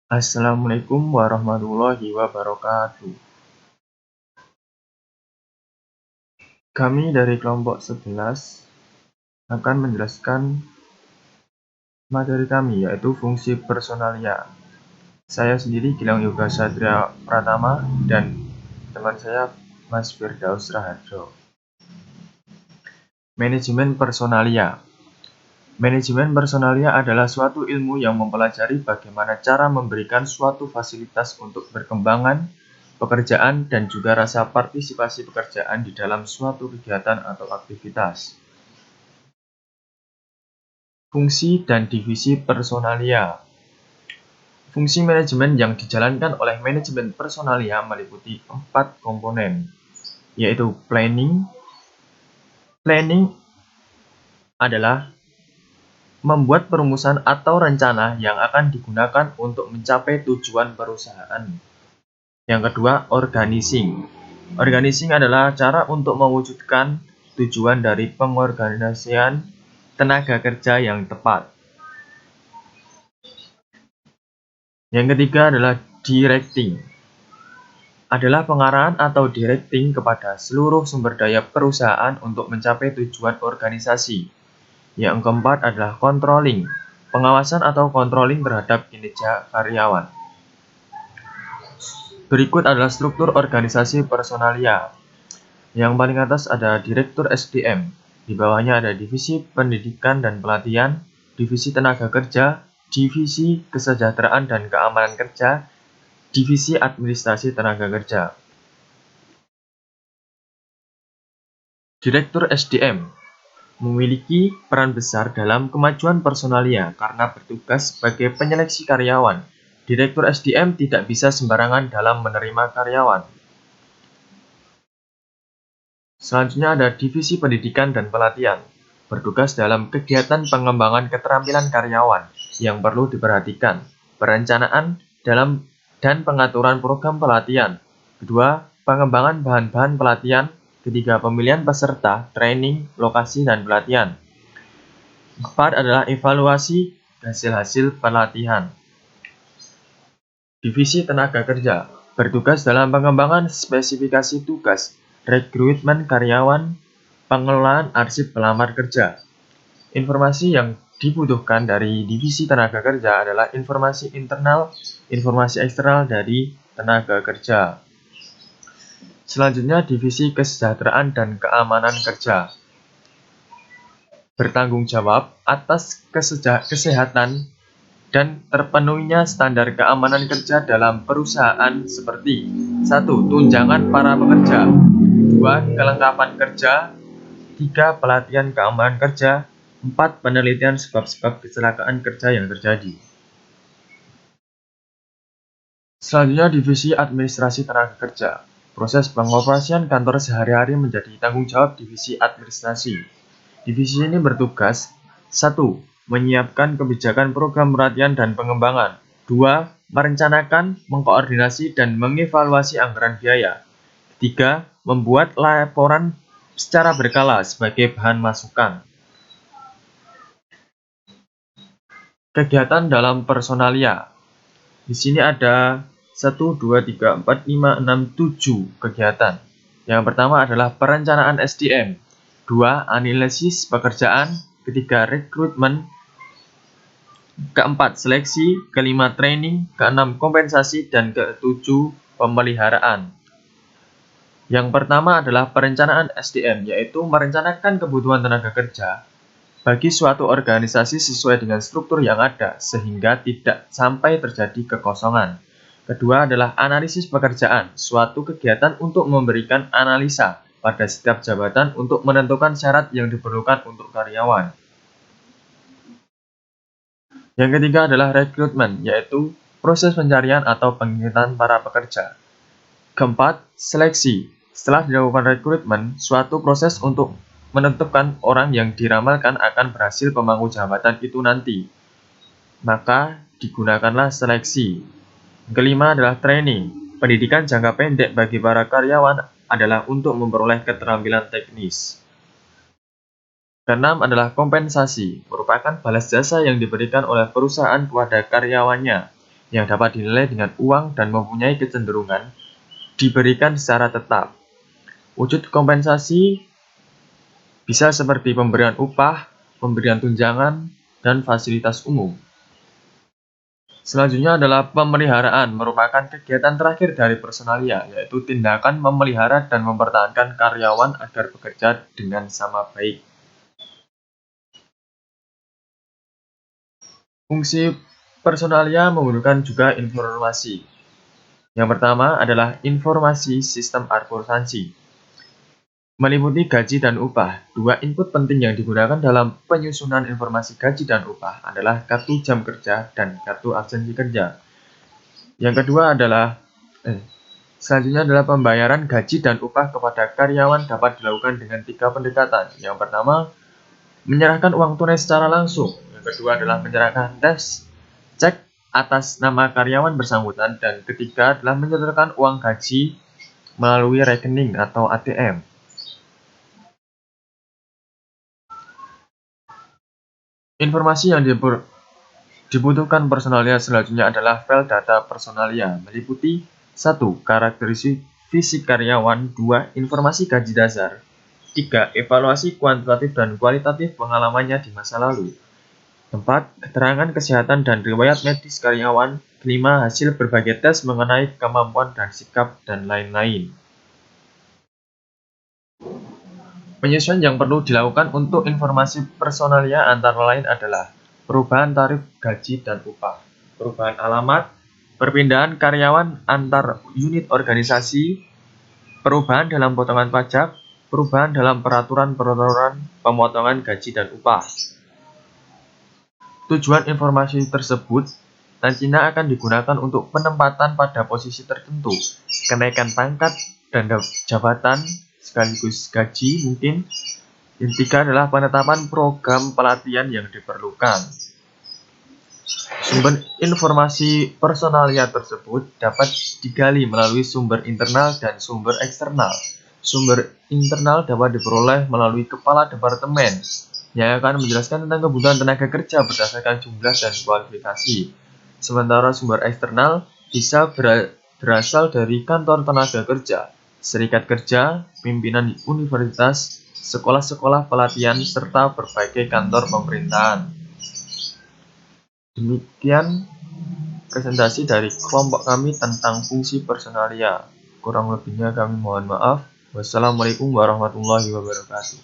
Assalamualaikum warahmatullahi wabarakatuh. Kami dari kelompok 11 akan menjelaskan materi kami, yaitu fungsi personalia. Saya sendiri Gilang Yoga Satria Pratama dan teman saya Mas Firdaus Raharjo. Manajemen personalia. Manajemen personalia adalah suatu ilmu yang mempelajari bagaimana cara memberikan suatu fasilitas untuk perkembangan pekerjaan dan juga rasa partisipasi pekerjaan di dalam suatu kegiatan atau aktivitas. Fungsi dan divisi personalia. Fungsi manajemen yang dijalankan oleh manajemen personalia meliputi 4 komponen, yaitu planning. Planning adalah membuat perumusan atau rencana yang akan digunakan untuk mencapai tujuan perusahaan. Yang kedua, organizing. Organizing adalah cara untuk mewujudkan tujuan dari pengorganisasian tenaga kerja yang tepat. Yang ketiga adalah directing. Adalah pengarahan atau directing kepada seluruh sumber daya perusahaan untuk mencapai tujuan organisasi. Yang keempat adalah controlling. Pengawasan atau controlling terhadap kinerja karyawan. Berikut adalah struktur organisasi personalia. Yang paling atas ada Direktur SDM. Di bawahnya ada Divisi Pendidikan dan Pelatihan, Divisi Tenaga Kerja, Divisi Kesejahteraan dan Keamanan Kerja, Divisi Administrasi Tenaga Kerja. Direktur SDM memiliki peran besar dalam kemajuan personalia karena bertugas sebagai penyeleksi karyawan. Direktur SDM tidak bisa sembarangan dalam menerima karyawan. Selanjutnya ada Divisi Pendidikan dan Pelatihan, bertugas dalam kegiatan pengembangan keterampilan karyawan yang perlu diperhatikan, perencanaan dan pengaturan program pelatihan. Kedua, pengembangan bahan-bahan pelatihan. Ketiga, pemilihan peserta, training, lokasi, dan pelatihan. Keempat adalah evaluasi hasil-hasil pelatihan. Divisi Tenaga Kerja, bertugas dalam pengembangan spesifikasi tugas, rekrutmen karyawan, pengelolaan arsip pelamar kerja. Informasi yang dibutuhkan dari Divisi Tenaga Kerja adalah informasi internal, informasi eksternal dari tenaga kerja. Selanjutnya, Divisi Kesejahteraan dan Keamanan Kerja. Bertanggung jawab atas kesehatan dan terpenuhinya standar keamanan kerja dalam perusahaan seperti 1. Tunjangan para pekerja, 2. Kelengkapan kerja, 3. Pelatihan keamanan kerja, 4. Penelitian sebab-sebab kecelakaan kerja yang terjadi. Selanjutnya, Divisi Administrasi Tenaga Kerja. Proses pengoperasian kantor sehari-hari menjadi tanggung jawab Divisi Administrasi. Divisi ini bertugas 1. Menyiapkan kebijakan program pelatihan dan pengembangan. 2. Merencanakan, mengkoordinasi, dan mengevaluasi anggaran biaya. 3. Membuat laporan secara berkala sebagai bahan masukan. Kegiatan dalam personalia. Di sini ada 1, 2, 3, 4, 5, 6, 7 kegiatan. Yang pertama adalah perencanaan SDM. 2. Analisis pekerjaan. Ketiga, rekrutmen. Keempat, seleksi. Kelima, training. Keenam, kompensasi. Dan ketujuh, pemeliharaan. Yang pertama adalah perencanaan SDM, yaitu merencanakan kebutuhan tenaga kerja bagi suatu organisasi sesuai dengan struktur yang ada, sehingga tidak sampai terjadi kekosongan. Kedua adalah analisis pekerjaan, suatu kegiatan untuk memberikan analisa pada setiap jabatan untuk menentukan syarat yang diperlukan untuk karyawan. Yang ketiga adalah rekrutmen, yaitu proses pencarian atau pengangkatan para pekerja. Keempat, seleksi. Setelah dilakukan rekrutmen, suatu proses untuk menentukan orang yang diramalkan akan berhasil pemangku jabatan itu nanti. Maka digunakanlah seleksi. Kelima adalah training. Pendidikan jangka pendek bagi para karyawan adalah untuk memperoleh keterampilan teknis. Keenam adalah kompensasi, merupakan balas jasa yang diberikan oleh perusahaan kepada karyawannya. yang dapat dinilai dengan uang dan mempunyai kecenderungan diberikan secara tetap. Wujud kompensasi bisa seperti pemberian upah, pemberian tunjangan, dan fasilitas umum. Selanjutnya adalah pemeliharaan, merupakan kegiatan terakhir dari personalia, yaitu tindakan memelihara dan mempertahankan karyawan agar bekerja dengan sama baik. Fungsi personalia membutuhkan juga informasi. Yang pertama adalah informasi sistem akuntansi, meliputi gaji dan upah. Dua input penting yang digunakan dalam penyusunan informasi gaji dan upah adalah kartu jam kerja dan kartu absensi kerja. Yang kedua adalah selanjutnya adalah pembayaran gaji dan upah kepada karyawan dapat dilakukan dengan 3 pendekatan. Yang pertama, menyerahkan uang tunai secara langsung. Yang kedua adalah menyerahkan cek atas nama karyawan bersangkutan. Dan ketiga adalah menyetorkan uang gaji melalui rekening atau ATM. Informasi yang dibutuhkan personalia selanjutnya adalah file data personalia, meliputi 1. Karakteristik fisik karyawan, 2. Informasi gaji dasar, 3. Evaluasi kuantitatif dan kualitatif pengalamannya di masa lalu, 4. Keterangan kesehatan dan riwayat medis karyawan, 5. Hasil berbagai tes mengenai kemampuan dan sikap, dan lain-lain. Penyesuaian yang perlu dilakukan untuk informasi personalia antara lain adalah perubahan tarif gaji dan upah, perubahan alamat, perpindahan karyawan antar unit organisasi, perubahan dalam potongan pajak, perubahan dalam peraturan pemotongan gaji dan upah. Tujuan informasi tersebut nantinya akan digunakan untuk penempatan pada posisi tertentu, kenaikan pangkat dan jabatan, sekaligus gaji mungkin. Yang ketiga adalah penetapan program pelatihan yang diperlukan. Sumber informasi personalia tersebut dapat digali melalui sumber internal dan sumber eksternal. Sumber internal dapat diperoleh melalui kepala departemen yang akan menjelaskan tentang kebutuhan tenaga kerja berdasarkan jumlah dan kualifikasi. Sementara sumber eksternal bisa berasal dari kantor tenaga kerja, serikat kerja, pimpinan universitas, sekolah-sekolah pelatihan, serta berbagai kantor pemerintahan. Demikian presentasi dari kelompok kami tentang fungsi personalia. Kurang lebihnya kami mohon maaf. Wassalamualaikum warahmatullahi wabarakatuh.